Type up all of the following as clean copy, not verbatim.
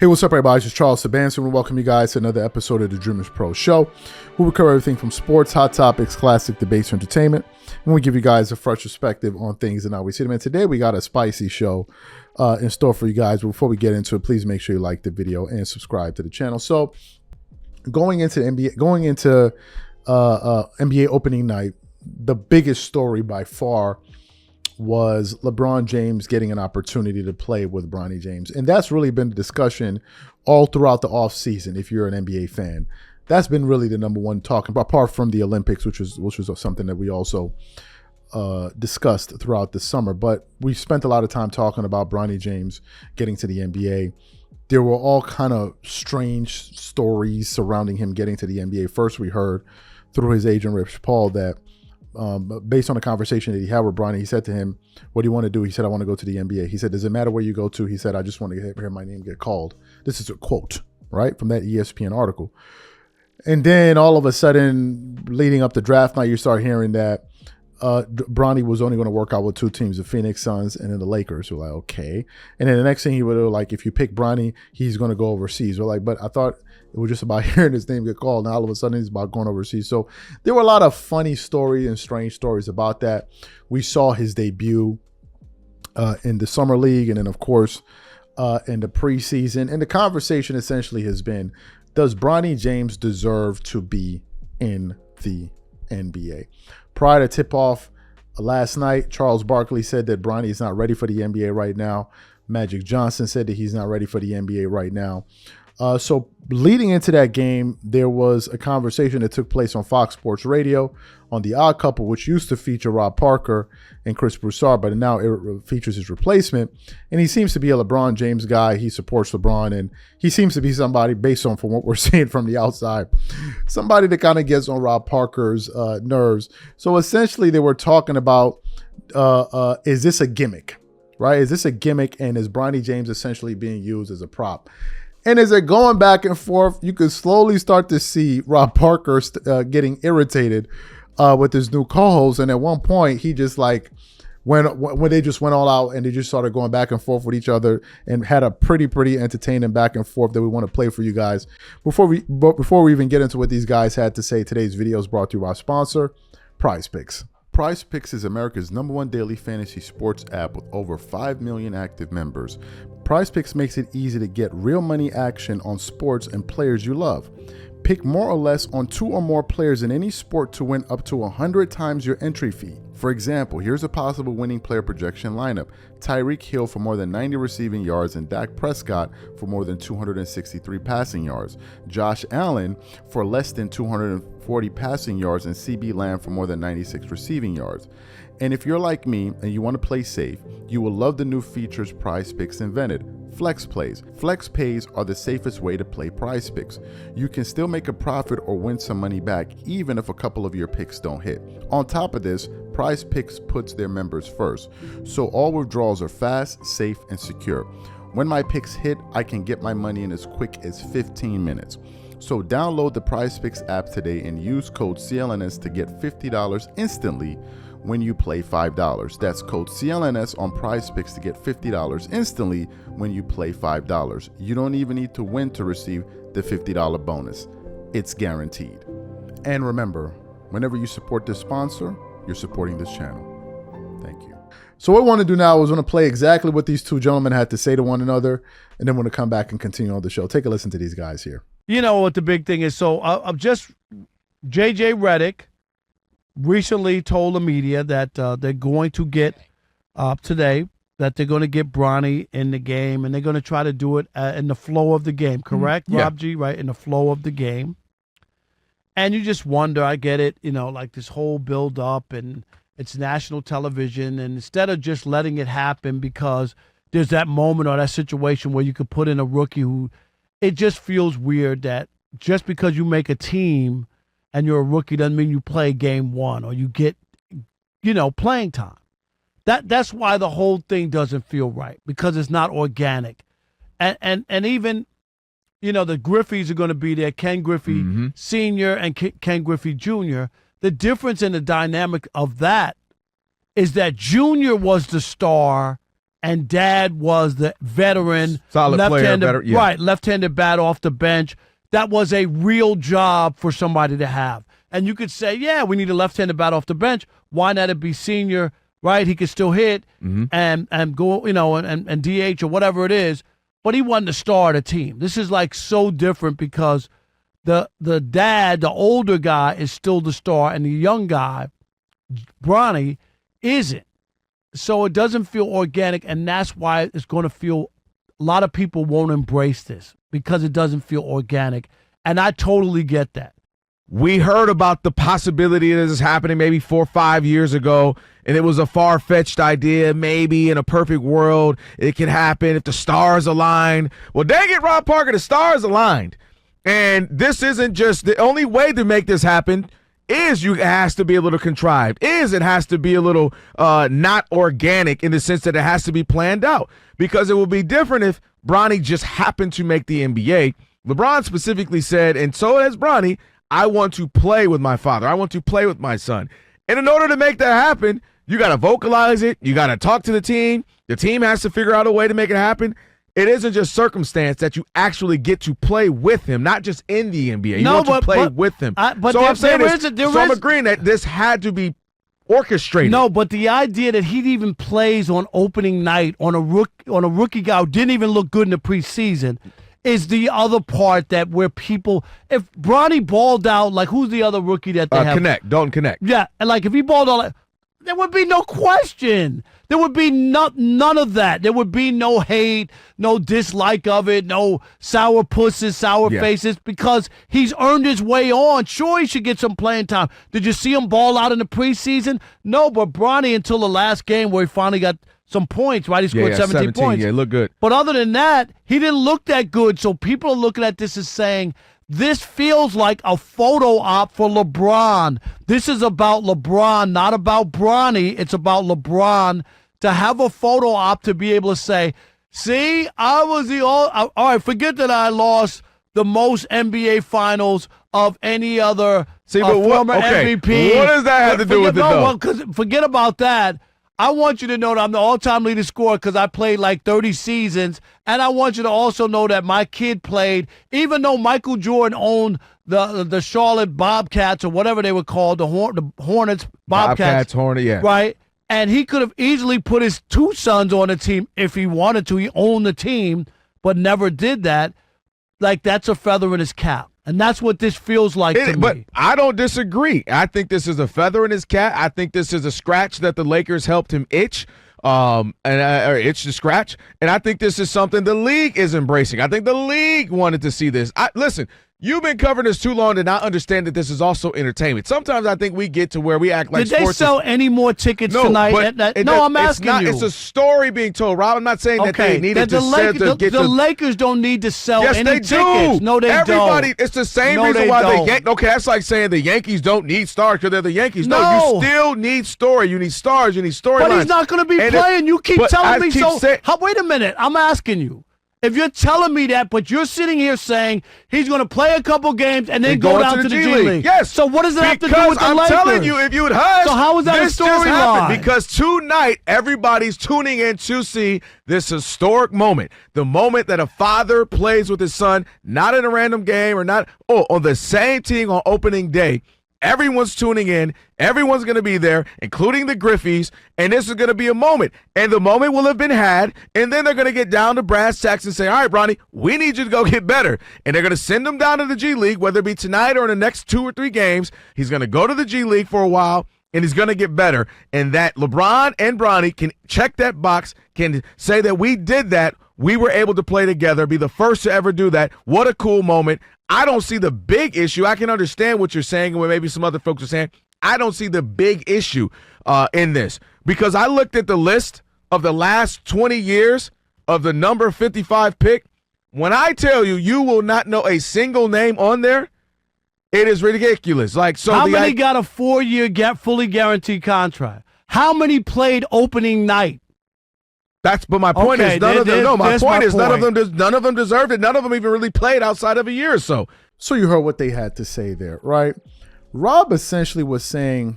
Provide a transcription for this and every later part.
Hey, what's up, everybody? It's Charles Sabanson. We welcome you guys to another episode of the DREAMERSPRO show, where we cover everything from sports, hot topics, classic debates, entertainment, and we give you guys a fresh perspective on things and how we see them. And today we got a spicy show in store for you guys. But before we get into it, please make sure you like the video and subscribe to the channel. So, going into NBA opening night, the biggest story by far was LeBron James getting an opportunity to play with Bronny James. And that's really been the discussion all throughout the offseason, if you're an NBA fan. That's been really the number one talking, apart from the Olympics, which was something that we also discussed throughout the summer. But we spent a lot of time talking about Bronny James getting to the NBA. There were all kind of strange stories surrounding him getting to the NBA. First, we heard through his agent, Rich Paul, that based on a conversation that he had with Bronny, he said to him, "What do you want to do?" He said, "I want to go to the NBA." He said, "Does it matter where you go to?" He said, "I just want to hear my name get called." This is a quote, right, from that ESPN article. And then all of a sudden, leading up to draft night, you start hearing that Bronny was only going to work out with two teams, the Phoenix Suns and then the Lakers. We're like, okay. And then the next thing he would like, if you pick Bronny, he's going to go overseas. We're like, but I thought it was just about hearing his name get called. Now all of a sudden he's about going overseas. So there were a lot of funny stories and strange stories about that. We saw his debut in the summer league, and then of course in the preseason. And the conversation essentially has been, does Bronny James deserve to be in the NBA? Prior to tip-off last night, Charles Barkley said that Bronny is not ready for the NBA right now. Magic Johnson said that he's not ready for the NBA right now. So leading into that game, there was a conversation that took place on Fox Sports Radio on The Odd Couple, which used to feature Rob Parker and Chris Broussard, but now it features his replacement. And he seems to be a LeBron James guy. He supports LeBron, and he seems to be somebody, based on from what we're seeing from the outside, somebody that kind of gets on Rob Parker's nerves. So essentially they were talking about, is this a gimmick, right? Is this a gimmick, and is Bronny James essentially being used as a prop? And as they're going back and forth, you can slowly start to see Rob Parker getting irritated with his new co-host. And at one point, he just like, when they just went all out and they just started going back and forth with each other and had a pretty entertaining back and forth that we want to play for you guys. Before we even get into what these guys had to say, today's video is brought to you by our sponsor, Prize Picks. Prize Picks is America's #1 daily fantasy sports app with over 5 million active members. Prize Picks makes it easy to get real money action on sports and players you love. Pick more or less on 2 or more players in any sport to win up to 100 times your entry fee. For example, here's a possible winning player projection lineup: Tyreek Hill for more than 90 receiving yards and Dak Prescott for more than 263 passing yards, Josh Allen for less than 240 passing yards, and CeeDee Lamb for more than 96 receiving yards. And if you're like me and you want to play safe, you will love the new features Prize Picks invented: Flex Plays. Flex Pays are the safest way to play Prize Picks. You can still make a profit or win some money back even if a couple of your picks don't hit. On top of this, Prize Picks puts their members first, so all withdrawals are fast, safe, and secure. When my picks hit, I can get my money in as quick as 15 minutes. So download the Prize Picks app today and use code CLNS to get $50 instantly when you play $5. That's code CLNS on Prize Picks to get $50 instantly when you play $5. You don't even need to win to receive the $50 bonus. It's guaranteed. And remember, whenever you support this sponsor, you're supporting this channel. Thank you. So what I want to do now is want to play exactly what these two gentlemen had to say to one another, and then we're going to come back and continue on the show. Take a listen to these guys here. You know what the big thing is? So I'm just J.J. Redick recently told the media that they're going to get today, that they're going to get Bronny in the game, and they're going to try to do it in the flow of the game. Correct, Yeah. Rob G? Right, in the flow of the game. And you just wonder, I get it, like this whole build up, and it's national television, and instead of just letting it happen because there's that moment or that situation where you could put in a rookie who, it just feels weird that just because you make a team and you're a rookie doesn't mean you play game one or you get, playing time. That's why the whole thing doesn't feel right, because it's not organic. And even, the Griffeys are going to be there, Ken Griffey Sr. and Ken Griffey Jr. The difference in the dynamic of that is that Jr. was the star and dad was the veteran, solid player, left-handed, right, left-handed bat off the bench. That was a real job for somebody to have. And you could say, yeah, we need a left-handed bat off the bench. Why not it be senior, right? He could still hit and go, and DH or whatever it is. But he wasn't the star of the team. This is like so different because the dad, the older guy, is still the star, and the young guy, Bronny, isn't. So it doesn't feel organic, and that's why it's going to feel a lot of people won't embrace this because it doesn't feel organic. And I totally get that. We heard about the possibility of this happening maybe 4 or 5 years ago, and it was a far-fetched idea. Maybe in a perfect world it could happen if the stars align. Well, dang it, Rob Parker, the stars aligned. And this isn't just the only way to make this happen is it has to be a little contrived, it has to be a little not organic in the sense that it has to be planned out, because it will be different if Bronny just happened to make the NBA. LeBron specifically said, and so has Bronny, I want to play with my father. I want to play with my son. And in order to make that happen, you got to vocalize it. You got to talk to the team. The team has to figure out a way to make it happen. It isn't just circumstance that you actually get to play with him, not just in the NBA. You want to play with him. But so I'm saying I'm agreeing that this had to be orchestrated. No, but the idea that he even plays on opening night on a rookie guy who didn't even look good in the preseason is the other part that where people, if Bronny balled out, like who's the other rookie that they have? Dalton Connect. Yeah, and like if he balled out, there would be no question. There would be none of that. There would be no hate, no dislike of it, no sour pusses, sour faces, because he's earned his way on. Sure, he should get some playing time. Did you see him ball out in the preseason? No, but Bronny until the last game where he finally got some points, right? He scored 17 points. Yeah, it looked good. But other than that, he didn't look that good. So people are looking at this as saying, this feels like a photo op for LeBron. This is about LeBron, not about Bronny. It's about LeBron to have a photo op to be able to say, see, I was all right, forget that I lost the most NBA finals of any other former MVP. What does that have to do with it, though? Well, because forget about that. I want you to know that I'm the all-time leading scorer because I played like 30 seasons, and I want you to also know that my kid played, even though Michael Jordan owned the Charlotte Bobcats or whatever they were called, the Hornets, Bobcats, right? And he could have easily put his two sons on the team if he wanted to. He owned the team, but never did that. Like, that's a feather in his cap. And that's what this feels like to me. But I don't disagree. I think this is a feather in his cap. I think this is a scratch that the Lakers helped him itch, or itch to scratch. And I think this is something the league is embracing. I think the league wanted to see this. Listen, you've been covering this too long to not understand that this is also entertainment. Sometimes I think we get to where we act like sports. Did they sell any more tickets tonight? I'm asking you. It's a story being told, Rob. I'm not saying that they needed to get the Lakers don't need to sell any tickets. Yes, they do. No, they Everybody, don't. it's the same reason why okay, that's like saying the Yankees don't need stars because they're the Yankees. No, you still need story. You need stars. You need storylines. But he's not going to be playing. You keep telling me so. Wait a minute. I'm asking you. If you're telling me that, but you're sitting here saying he's going to play a couple games and then go down to the G League. Yes. So what does it have to do with the Lakers? I'm telling you, if you would hush, so how is that a storyline? Because tonight, everybody's tuning in to see this historic moment. The moment that a father plays with his son, not in a random game or not on the same team on opening day. Everyone's tuning in. Everyone's going to be there, including the Griffies, and this is going to be a moment. And the moment will have been had, and then they're going to get down to brass tacks and say, all right, Bronny, we need you to go get better. And they're going to send him down to the G League, whether it be tonight or in the next 2 or 3 games. He's going to go to the G League for a while, and he's going to get better. And that LeBron and Bronny can check that box, can say that we did that. We were able to play together, be the first to ever do that. What a cool moment. I don't see the big issue. I can understand what you're saying and what maybe some other folks are saying. I don't see the big issue in this because I looked at the list of the last 20 years of the number 55 pick. When I tell you, you will not know a single name on there. It is ridiculous. How many got a 4-year fully guaranteed contract? How many played opening night? But my point is none of them. No, my point is none of them deserved it. None of them even really played outside of a year or so. So you heard what they had to say there, right? Rob essentially was saying,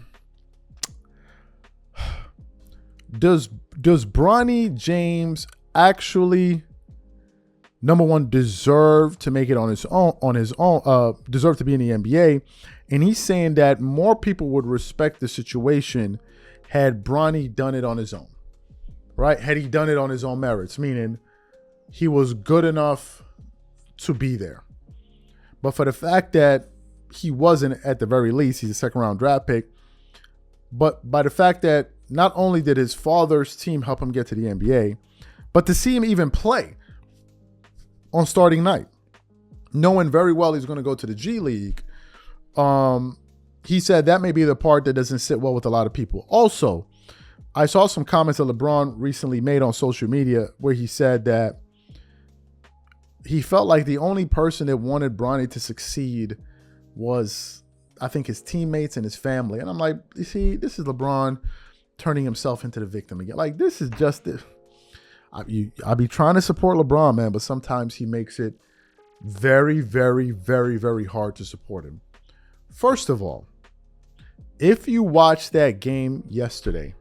does does Bronny James actually, number one, deserve to make it on his own, deserve to be in the NBA? And he's saying that more people would respect the situation had Bronny done it on his own, right? Had he done it on his own merits, meaning he was good enough to be there. But for the fact that he wasn't, at the very least, he's a second round draft pick. But by the fact that not only did his father's team help him get to the NBA, but to see him even play on starting night, knowing very well he's going to go to the G League, he said that may be the part that doesn't sit well with a lot of people. Also, I saw some comments that LeBron recently made on social media where he said that he felt like the only person that wanted Bronny to succeed was, I think, his teammates and his family. And I'm like, you see, this is LeBron turning himself into the victim again. Like, this is just it. I be trying to support LeBron, man, but sometimes he makes it very, very, very, very hard to support him. First of all, if you watched that game yesterday,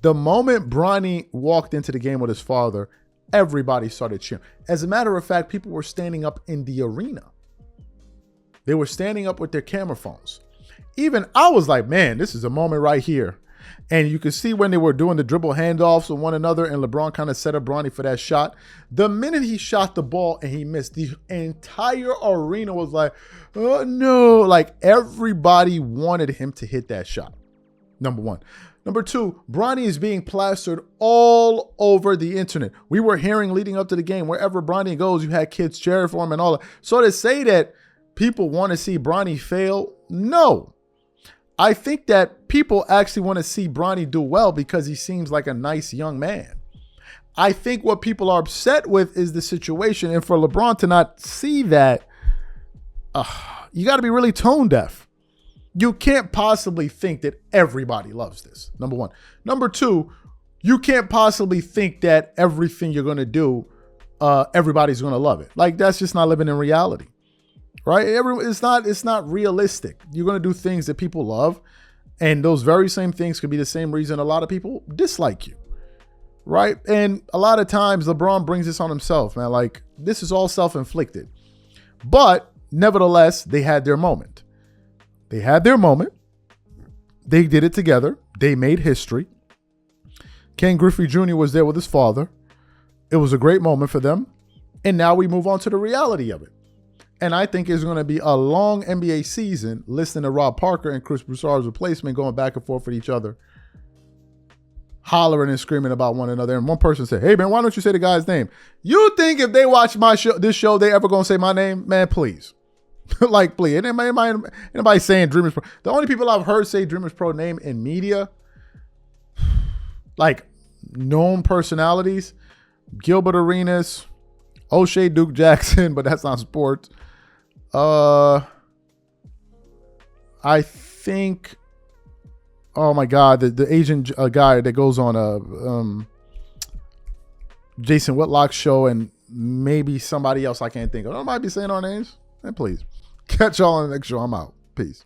the moment Bronny walked into the game with his father, everybody started cheering. As a matter of fact, people were standing up in the arena. They were standing up with their camera phones. Even I was like, man, this is a moment right here. And you could see when they were doing the dribble handoffs with one another and LeBron kind of set up Bronny for that shot. The minute he shot the ball and he missed, the entire arena was like, oh no. Like, everybody wanted him to hit that shot. Number one. Number two, Bronny is being plastered all over the internet. We were hearing leading up to the game, wherever Bronny goes, you had kids cheering for him and all that. So to say that people want to see Bronny fail, no. I think that people actually want to see Bronny do well because he seems like a nice young man. I think what people are upset with is the situation. And for LeBron to not see that, you got to be really tone deaf. You can't possibly think that everybody loves this, number one. Number two, you can't possibly think that everything you're going to do, everybody's going to love it. Like, that's just not living in reality. Right? It's not realistic. You're going to do things that people love, and those very same things could be the same reason a lot of people dislike you. Right? And a lot of times LeBron brings this on himself, man. Like, this is all self-inflicted. But nevertheless, they had their moment. They had their moment. They did it together. They made history. Ken Griffey Jr. was there with his father. It was a great moment for them. And now we move on to the reality of it. And I think it's going to be a long NBA season listening to Rob Parker and Chris Broussard's replacement going back and forth with each other, hollering and screaming about one another. And one person said, hey, man, why don't you say the guy's name? You think if they watch this show, they ever going to say my name? Man, please. Like, please. Anybody saying DREAMERSPRO? The only people I've heard say DREAMERSPRO name in media, like known personalities, Gilbert Arenas, O'Shea Duke Jackson, but that's not sports. I think, oh my God, the Asian guy that goes on Jason Whitlock's show, and maybe somebody else I can't think of. I might be saying our names. And please, catch y'all on the next show. I'm out. Peace.